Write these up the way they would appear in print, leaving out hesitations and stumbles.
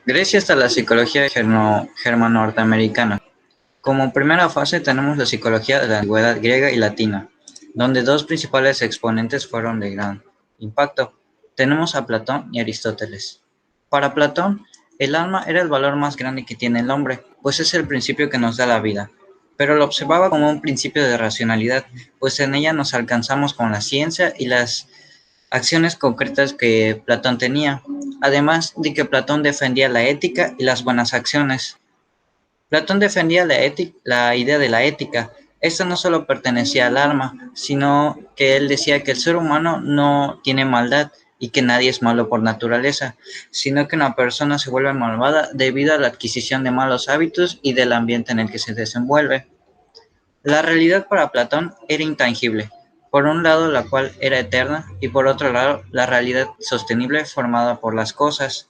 Grecia está la psicología germano-norteamericana. Como primera fase tenemos la psicología de la antigüedad griega y latina, donde dos principales exponentes fueron de gran impacto. Tenemos a Platón y Aristóteles. Para Platón, el alma era el valor más grande que tiene el hombre, pues es el principio que nos da la vida, pero lo observaba como un principio de racionalidad, pues en ella nos alcanzamos con la ciencia y las acciones concretas que Platón tenía, además de que Platón defendía la ética y las buenas acciones. Platón defendía la idea de la ética. Esta no solo pertenecía al alma, sino que él decía que el ser humano no tiene maldad y que nadie es malo por naturaleza, sino que una persona se vuelve malvada debido a la adquisición de malos hábitos y del ambiente en el que se desenvuelve. La realidad para Platón era intangible, por un lado la cual era eterna y por otro lado la realidad sostenible formada por las cosas.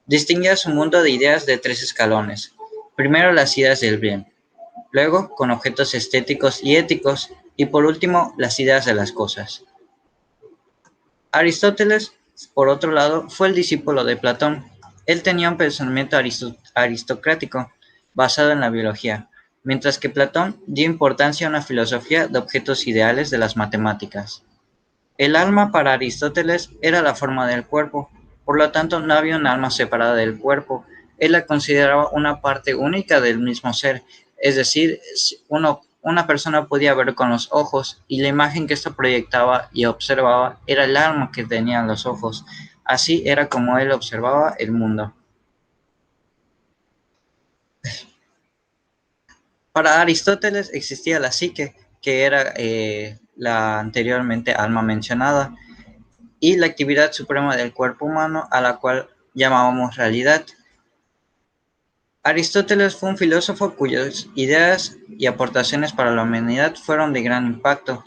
Distinguía su mundo de ideas de tres escalones. Primero las ideas del bien, luego con objetos estéticos y éticos y por último las ideas de las cosas. Aristóteles, por otro lado, fue el discípulo de Platón. Él tenía un pensamiento aristocrático basado en la biología, mientras que Platón dio importancia a una filosofía de objetos ideales de las matemáticas. El alma para Aristóteles era la forma del cuerpo, por lo tanto no había un alma separada del cuerpo. Él la consideraba una parte única del mismo ser, es decir, una persona podía ver con los ojos y la imagen que ésta proyectaba y observaba era el alma que tenían los ojos. Así era como él observaba el mundo. Para Aristóteles existía la psique, que era la anteriormente alma mencionada, y la actividad suprema del cuerpo humano a la cual llamábamos realidad. Aristóteles fue un filósofo cuyas ideas y aportaciones para la humanidad fueron de gran impacto.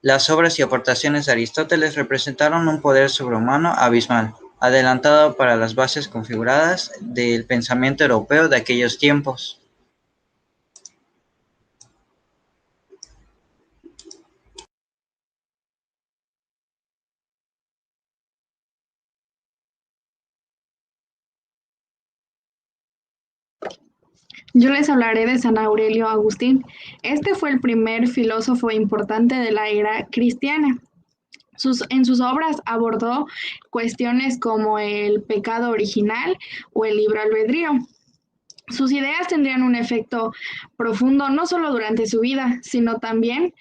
Las obras y aportaciones de Aristóteles representaron un poder sobrehumano abismal, adelantado para las bases configuradas del pensamiento europeo de aquellos tiempos. Yo les hablaré de San Aurelio Agustín. Este fue el primer filósofo importante de la era cristiana. En sus obras abordó cuestiones como el pecado original o el libre albedrío. Sus ideas tendrían un efecto profundo no solo durante su vida, sino también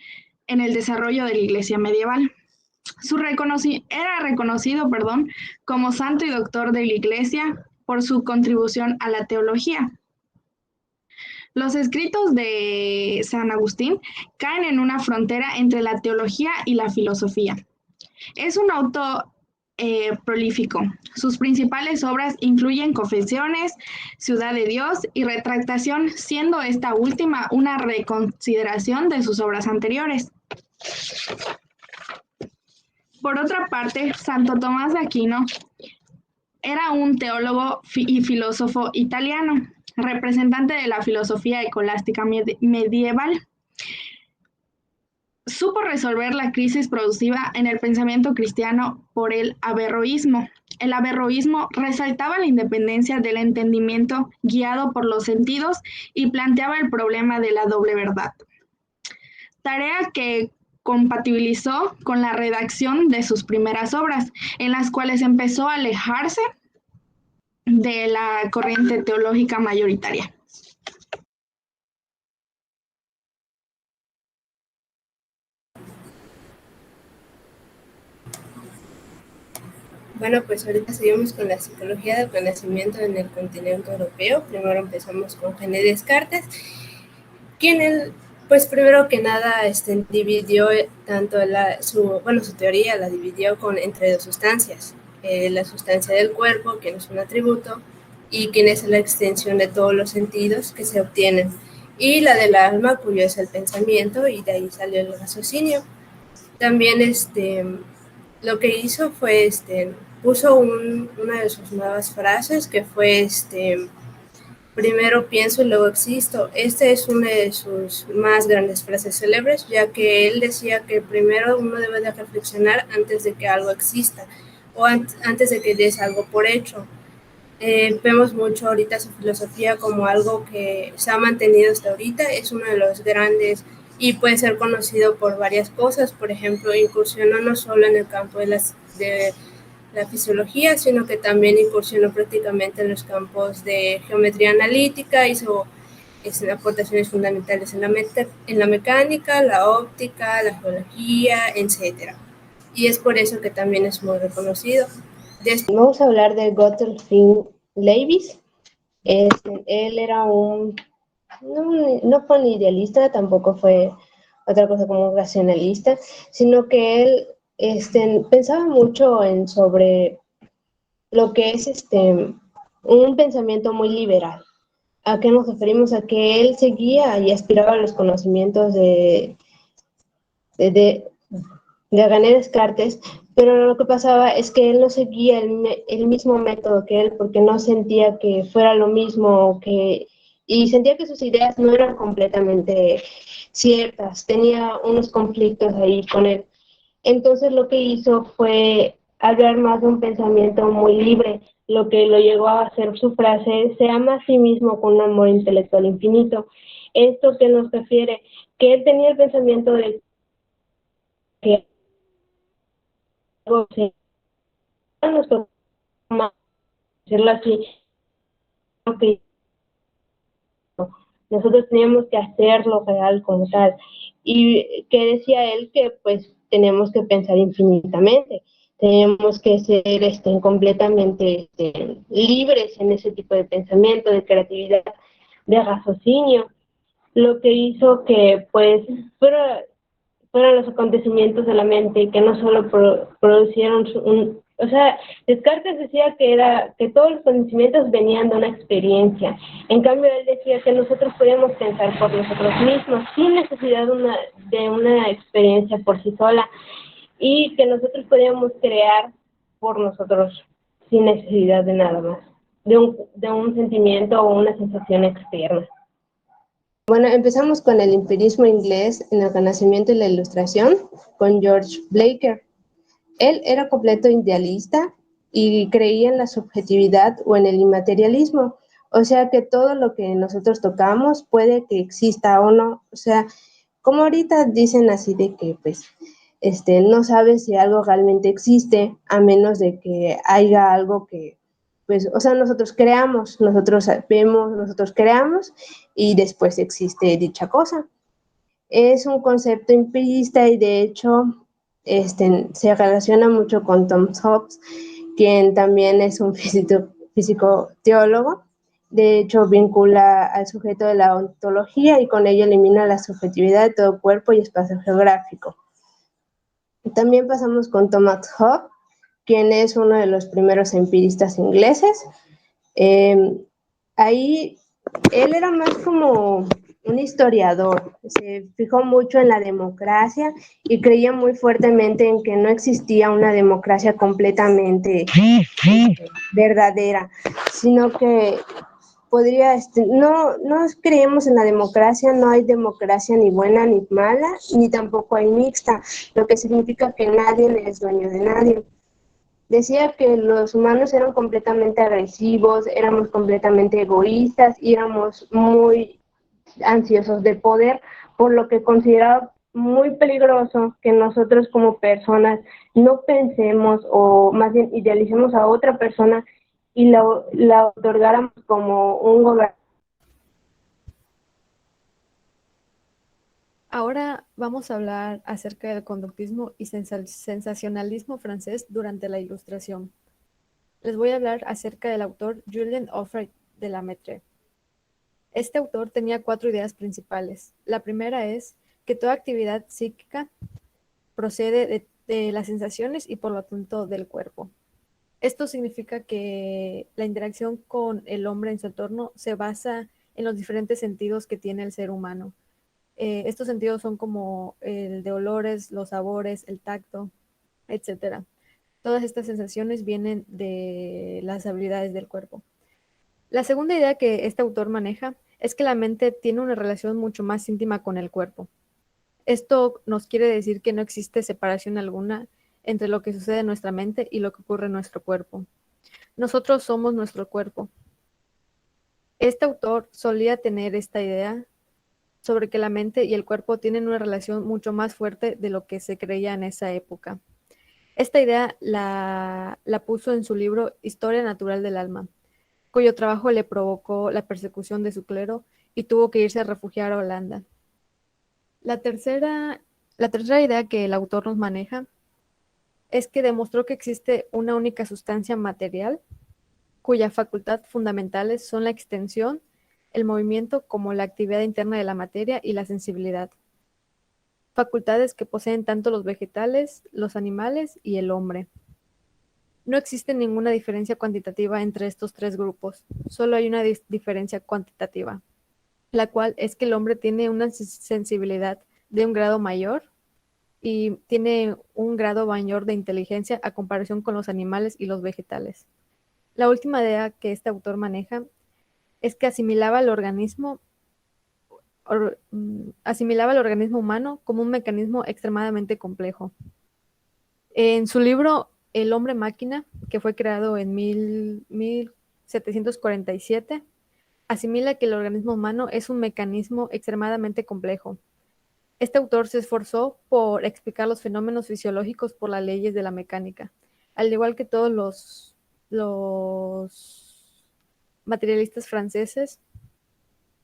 en el desarrollo de la Iglesia medieval. Era reconocido, como santo y doctor de la Iglesia por su contribución a la teología. Los escritos de San Agustín caen en una frontera entre la teología y la filosofía. Es un autor prolífico. Sus principales obras incluyen Confesiones, Ciudad de Dios y Retractación, siendo esta última una reconsideración de sus obras anteriores. Por otra parte, Santo Tomás de Aquino era un teólogo y filósofo italiano, representante de la filosofía escolástica medieval. Supo resolver la crisis producida en el pensamiento cristiano por el averroísmo. El averroísmo resaltaba la independencia del entendimiento guiado por los sentidos y planteaba el problema de la doble verdad, tarea que compatibilizó con la redacción de sus primeras obras, en las cuales empezó a alejarse de la corriente teológica mayoritaria. Bueno, pues ahorita seguimos con la psicología del conocimiento en el continente europeo. Primero empezamos con René Descartes, quien pues primero que nada dividió tanto su teoría la dividió entre dos sustancias, la sustancia del cuerpo, que es un atributo, y quien es la extensión de todos los sentidos que se obtienen, y la del alma, cuyo es el pensamiento, y de ahí salió el raciocinio. También lo que hizo fue puso una de sus nuevas frases, que fue primero pienso y luego existo. Esta es una de sus más grandes frases célebres, ya que él decía que primero uno debe de reflexionar antes de que algo exista o antes de que des algo por hecho. Vemos mucho ahorita su filosofía como algo que se ha mantenido hasta ahorita, es uno de los grandes y puede ser conocido por varias cosas. Por ejemplo, incursionó no solo en el campo de la fisiología, sino que también incursionó prácticamente en los campos de geometría analítica, hizo aportaciones fundamentales en la mecánica, la óptica, la geología, etcétera. Y es por eso que también es muy reconocido. Vamos a hablar de Gottfried Leibniz. Él era no fue un idealista, tampoco fue otra cosa como un racionalista, sino que él pensaba mucho sobre lo que es un pensamiento muy liberal. ¿A qué nos referimos? A que él seguía y aspiraba a los conocimientos de René Descartes, pero lo que pasaba es que él no seguía el mismo método que él, porque no sentía que fuera lo mismo, y sentía que sus ideas no eran completamente ciertas, tenía unos conflictos ahí con él. Entonces lo que hizo fue hablar más de un pensamiento muy libre, lo que lo llegó a hacer su frase: se ama a sí mismo con un amor intelectual infinito. Esto que nos refiere, que él tenía el pensamiento de que algo se nos toma, decirlo así, que nosotros teníamos que hacerlo real como tal. Y que decía él que pues tenemos que pensar infinitamente, tenemos que ser completamente libres en ese tipo de pensamiento, de creatividad, de raciocinio, lo que hizo que pues fueron los acontecimientos de la mente que no solo producieron o sea, Descartes decía que todos los conocimientos venían de una experiencia. En cambio, él decía que nosotros podíamos pensar por nosotros mismos, sin necesidad de una experiencia por sí sola, y que nosotros podíamos crear por nosotros, sin necesidad de nada más, de un sentimiento o una sensación externa. Bueno, empezamos con el empirismo inglés en el Renacimiento y la Ilustración, con George Blaker. Él era completo idealista y creía en la subjetividad o en el inmaterialismo, o sea que todo lo que nosotros tocamos puede que exista o no, o sea, como ahorita dicen así de que pues no sabes si algo realmente existe a menos de que haya algo que pues, o sea, nosotros creamos, nosotros vemos, nosotros creamos y después existe dicha cosa. Es un concepto empirista y de hecho se relaciona mucho con Tom Hobbes, quien también es un físico teólogo. De hecho, vincula al sujeto de la ontología y con ello elimina la subjetividad de todo cuerpo y espacio geográfico. También pasamos con Thomas Hobbes, quien es uno de los primeros empiristas ingleses. Ahí él era más como un historiador, se fijó mucho en la democracia y creía muy fuertemente en que no existía una democracia completamente verdadera, sino que no creemos en la democracia, no hay democracia ni buena ni mala, ni tampoco hay mixta, lo que significa que nadie es dueño de nadie. Decía que los humanos eran completamente agresivos, éramos completamente egoístas y éramos muy ansiosos de poder, por lo que consideraba muy peligroso que nosotros como personas no pensemos o más bien idealicemos a otra persona y la otorgáramos como un gobernante. Ahora vamos a hablar acerca del conductismo y sensacionalismo francés durante la Ilustración. Les voy a hablar acerca del autor Julien Offray de La Mettrie. Este autor tenía 4 ideas principales. La primera es que toda actividad psíquica procede de las sensaciones y por lo tanto del cuerpo. Esto significa que la interacción con el hombre en su entorno se basa en los diferentes sentidos que tiene el ser humano. Estos sentidos son como el de olores, los sabores, el tacto, etc. Todas estas sensaciones vienen de las habilidades del cuerpo. La segunda idea que este autor maneja es que la mente tiene una relación mucho más íntima con el cuerpo. Esto nos quiere decir que no existe separación alguna entre lo que sucede en nuestra mente y lo que ocurre en nuestro cuerpo. Nosotros somos nuestro cuerpo. Este autor solía tener esta idea sobre que la mente y el cuerpo tienen una relación mucho más fuerte de lo que se creía en esa época. Esta idea la puso en su libro Historia Natural del Alma, cuyo trabajo le provocó la persecución de su clero y tuvo que irse a refugiar a Holanda. La tercera idea que el autor nos maneja es que demostró que existe una única sustancia material cuya facultad fundamentales son la extensión, el movimiento como la actividad interna de la materia y la sensibilidad. Facultades que poseen tanto los vegetales, los animales y el hombre. No existe ninguna diferencia cuantitativa entre estos tres grupos, solo hay una diferencia cuantitativa, la cual es que el hombre tiene una sensibilidad de un grado mayor y tiene un grado mayor de inteligencia a comparación con los animales y los vegetales. La última idea que este autor maneja es que asimilaba al organismo humano como un mecanismo extremadamente complejo. En su libro El hombre máquina, que fue creado en 1747, asimila que el organismo humano es un mecanismo extremadamente complejo. Este autor se esforzó por explicar los fenómenos fisiológicos por las leyes de la mecánica, al igual que todos los materialistas franceses.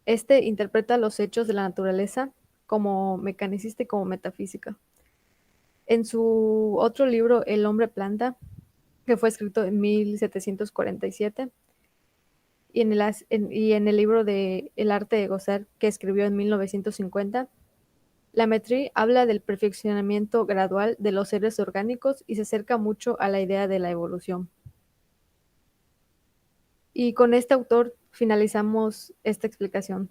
Este interpreta los hechos de la naturaleza como mecanicista y como metafísica. En su otro libro, El hombre planta, que fue escrito en 1747, y en el libro de El arte de gozar, que escribió en 1950, Lamettrie habla del perfeccionamiento gradual de los seres orgánicos y se acerca mucho a la idea de la evolución. Y con este autor finalizamos esta explicación.